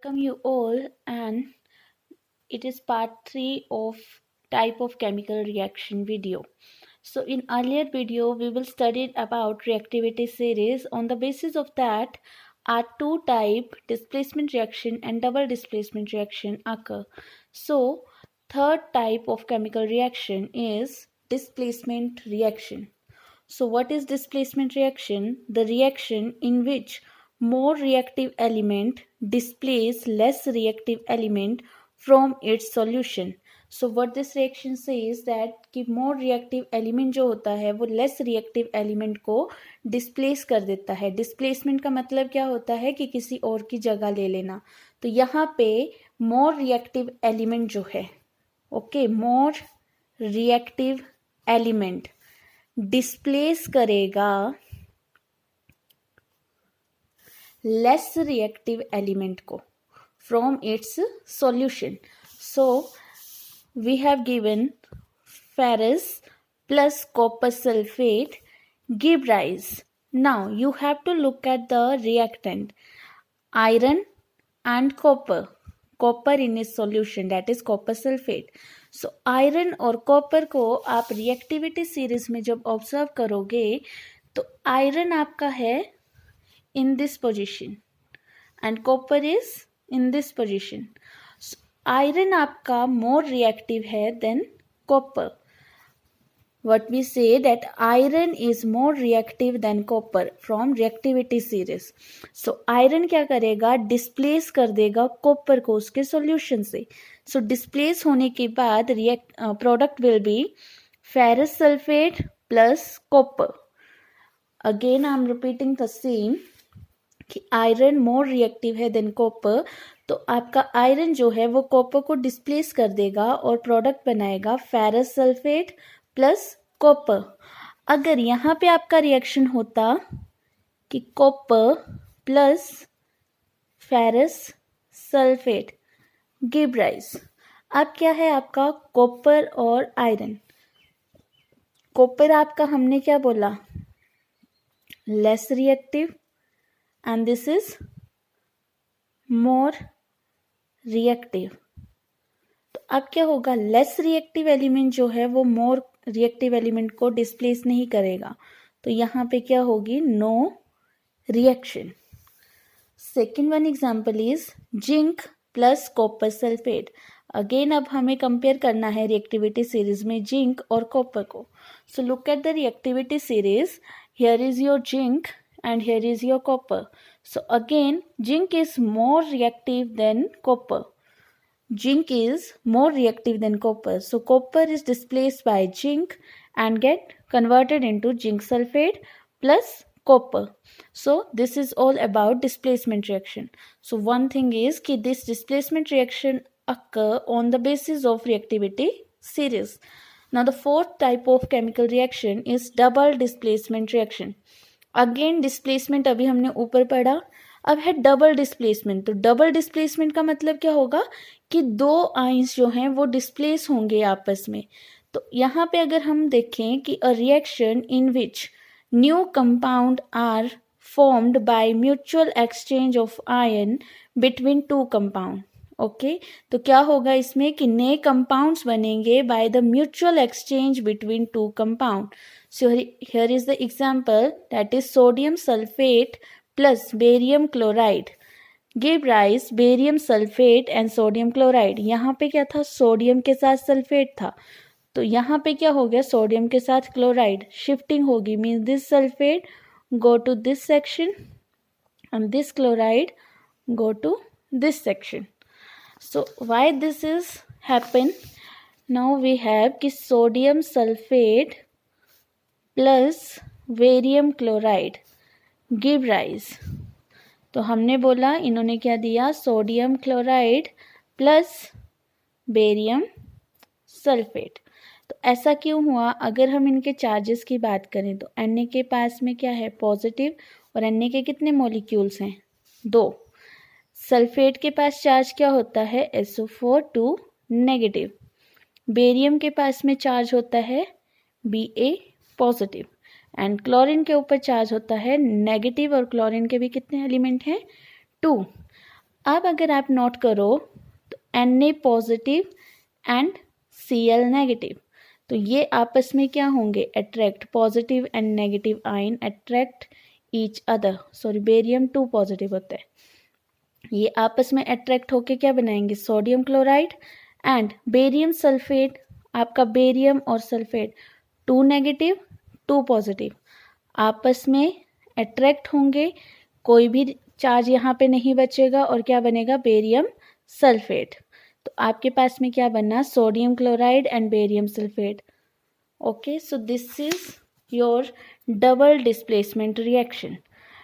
welcome you all, and it is part 3 of type of chemical reaction video. So in earlier video we will study about reactivity series. On the basis of that, are two type, displacement reaction and double displacement reaction occur. So third type of chemical reaction is displacement reaction. So what is displacement reaction? The reaction in which more reactive element displace less reactive element from its solution. So what this reaction says that कि more reactive element जो होता है वो less reactive element को displace कर देता है. Displacement का मतलब क्या होता है कि किसी और की जगह ले लेना. तो यहाँ पे more reactive element जो है, okay, more reactive element displace करेगा लेस रिएक्टिव एलिमेंट को from its solution. So we have given ferrous plus copper sulphate give rise. Now you have to look at the reactant iron and copper in इस solution, that is copper sulphate. So iron और copper को आप reactivity series में जब observe करोगे तो iron आपका है in this position and copper is in this position. Iron आपका मोर रिएक्टिव है than copper. What we say that iron is more reactive than copper from reactivity series. So iron क्या करेगा, displace कर देगा copper को उसके solution से. सो displace होने के बाद product will be ferrous sulphate plus copper. Again I am repeating the same कि आयरन मोर रिएक्टिव है देन कॉपर. तो आपका आयरन जो है वो कॉपर को डिस्प्लेस कर देगा और प्रोडक्ट बनाएगा फेरस सल्फेट प्लस कॉपर. अगर यहाँ पे आपका रिएक्शन होता कि copper plus ferrous sulphate give rise, अब क्या है आपका कॉपर और आयरन. कॉपर आपका हमने क्या बोला, less reactive and this is more reactive. तो अब क्या होगा, लेस रिएक्टिव एलिमेंट जो है वो मोर रिएक्टिव एलिमेंट को डिस्प्लेस नहीं करेगा. तो यहाँ पे क्या होगी, no reaction. Second one example is zinc plus copper sulphate. Again अब हमें कंपेयर करना है रिएक्टिविटी सीरीज में जिंक और कॉपर को. So look at the reactivity series. Here is your zinc and here is your copper. So again zinc is more reactive than copper. Zinc is more reactive than copper. So copper is displaced by zinc and get converted into zinc sulfate plus copper. So this is all about displacement reaction. So one thing is कि this displacement reaction occur on the basis of reactivity series. Now the fourth type of chemical reaction is double displacement reaction. Again displacement अभी हमने ऊपर पढ़ा, अब है double displacement. तो double displacement का मतलब क्या होगा कि दो आयंस जो हैं वो डिस्प्लेस होंगे आपस में. तो यहाँ पे अगर हम देखें कि a reaction in which new compound are formed by mutual exchange of ion between two compound. Okay, तो क्या होगा इसमें कि नए कंपाउंड्स बनेंगे by the mutual exchange between two compound. So here is the example, that is sodium sulfate plus barium chloride give rise barium sulfate and sodium chloride. यहाँ पे क्या था, सोडियम के साथ सल्फेट था. तो यहाँ पे क्या हो गया, सोडियम के साथ क्लोराइड शिफ्टिंग होगी, means this sulphate go to this section and this chloride go to this section. So why this is happen, now we have कि sodium sulfate plus barium chloride give rise. तो हमने बोला, इन्होंने क्या दिया, sodium chloride plus barium sulphate. तो ऐसा क्यों हुआ, अगर हम इनके चार्जेस की बात करें तो Na के पास में क्या है, पॉजिटिव, और Na के कितने मॉलिक्यूल्स हैं, 2. सल्फेट के पास चार्ज क्या होता है, SO4 2 नेगेटिव. बेरियम के पास में चार्ज होता है Ba पॉजिटिव, एंड क्लोरीन के ऊपर चार्ज होता है नेगेटिव, और क्लोरीन के भी कितने एलिमेंट हैं, 2. अब अगर आप नोट करो तो Na positive and Cl negative, तो ये आपस में क्या होंगे, attract, positive and negative ion attract each other, sorry barium 2 positive होता है, ये आपस में अट्रैक्ट होके क्या बनाएंगे, sodium chloride and barium sulphate. आपका बेरियम और सल्फेट 2 नेगेटिव 2 पॉजिटिव आपस में अट्रैक्ट होंगे, कोई भी चार्ज यहाँ पे नहीं बचेगा और क्या बनेगा, बेरियम सल्फेट। तो आपके पास में क्या बनना, sodium chloride and barium sulphate. Okay, so this is your double displacement reaction.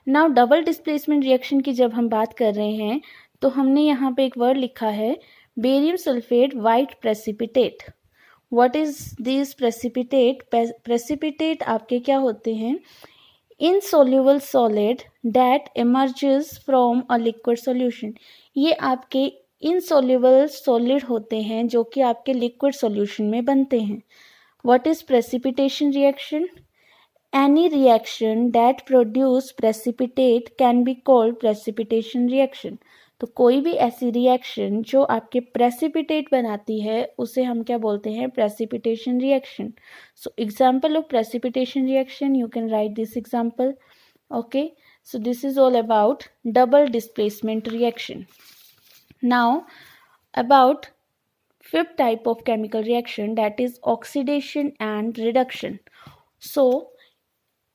Now double displacement reaction की जब हम बात कर रहे हैं तो हमने यहाँ पे एक वर्ड लिखा है, barium sulphate white precipitate. What is this precipitate? Precipitate आपके क्या होते हैं, insoluble solid that emerges from a liquid solution. ये आपके इनसोल्यूबल सॉलिड होते हैं जो कि आपके लिक्विड सॉल्यूशन में बनते हैं। What is precipitation reaction? Any reaction that produce precipitate can be called precipitation reaction। तो कोई भी ऐसी रिएक्शन जो आपके प्रेसिपिटेट बनाती है उसे हम क्या बोलते हैं, precipitation reaction. So example of precipitation reaction, you can write this example. Okay, so this is all about double displacement reaction. Now about fifth type of chemical reaction, that is oxidation and reduction. So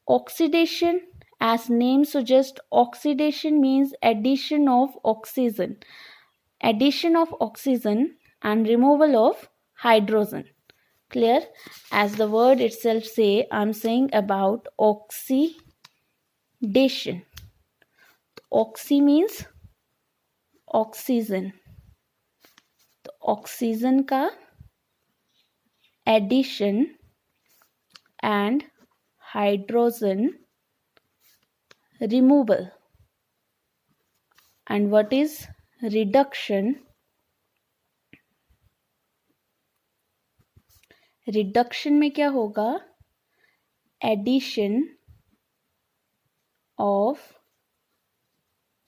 oxidation, as name suggests, oxidation means addition of oxygen and removal of hydrogen. Clear? As the word itself say, I'm saying about oxidation. Oxy means oxygen, तो oxygen का addition and hydrogen removal. And what is reduction? Reduction में क्या होगा, addition of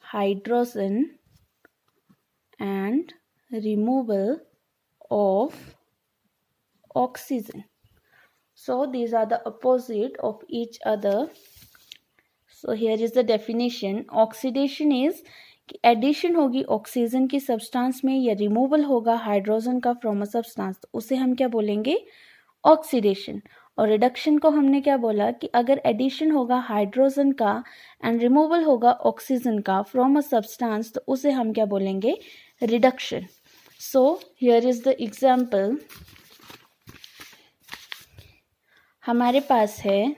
hydrogen and removal of oxygen. So these are the opposite of each other. So here is the definition. Oxidation is कि addition होगी oxygen की substance में या removal होगा hydrogen का फ्रॉम अ सब्सटेंस, तो उसे हम क्या बोलेंगे, ऑक्सीडेशन। और रिडक्शन को हमने क्या बोला कि अगर एडिशन होगा हाइड्रोजन का एंड रिमूवल होगा ऑक्सीजन का फ्रॉम अ सब्सटेंस, तो उसे हम क्या बोलेंगे, reduction. So here is the example. हमारे पास है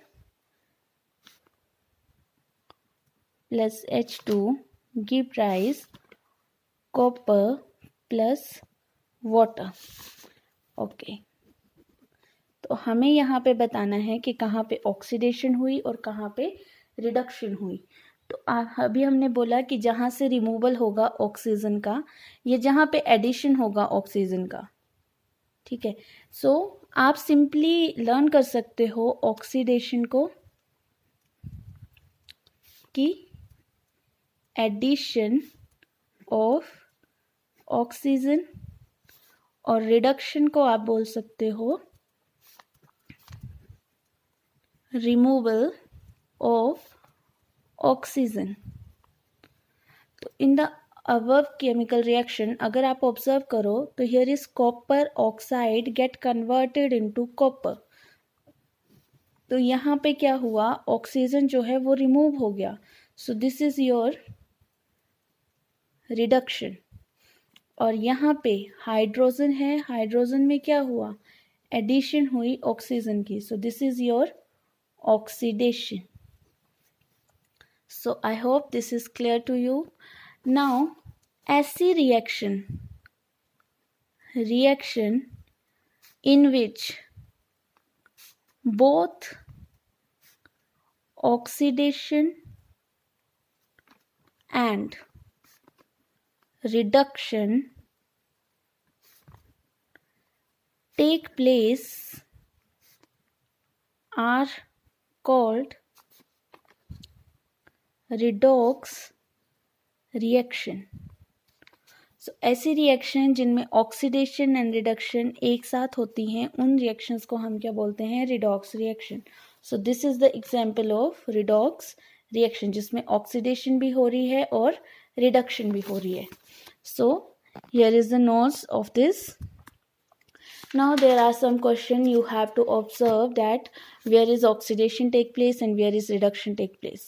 plus H2 give rise copper plus water. Okay, तो हमें यहाँ पे बताना है कि कहाँ पे ऑक्सीडेशन हुई और कहाँ पे रिडक्शन हुई। तो अभी हमने बोला कि जहाँ से रिमूवल होगा ऑक्सीजन का या जहाँ पे एडिशन होगा ऑक्सीजन का, ठीक है। सो आप सिंपली लर्न कर सकते हो ऑक्सीडेशन को कि एडिशन ऑफ ऑक्सीजन, और रिडक्शन को आप बोल सकते हो रिमूवल ऑफ ऑक्सीजन। तो in the above chemical reaction अगर आप ऑब्जर्व करो तो here is copper oxide get converted into copper. तो यहाँ पे क्या हुआ, ऑक्सीजन जो है वो रिमूव हो गया। So this is your reduction. और यहाँ पे हाइड्रोजन है, हाइड्रोजन में क्या हुआ, एडिशन हुई ऑक्सीजन की। So this is your oxidation. So I hope this is clear to you. Now ऐसी reaction in which both oxidation and reduction take place are called redox reaction. सो ऐसी reaction जिनमें oxidation and reduction एक साथ होती हैं, उन reactions को हम क्या बोलते हैं? Redox reaction. So this is the example of redox reaction, जिसमें ऑक्सीडेशन भी हो रही है और रिडक्शन भी हो रही है. So here is the notes of this. Now there are some question you have to observe that where is oxidation take place and where is reduction take place.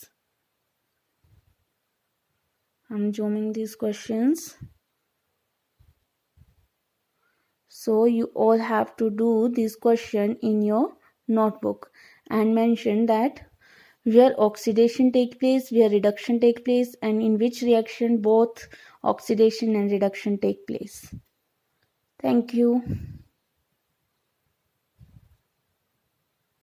I'm zooming these questions. So you all have to do this question in your notebook and mention that where oxidation take place, where reduction take place, and in which reaction both oxidation and reduction take place. Thank you.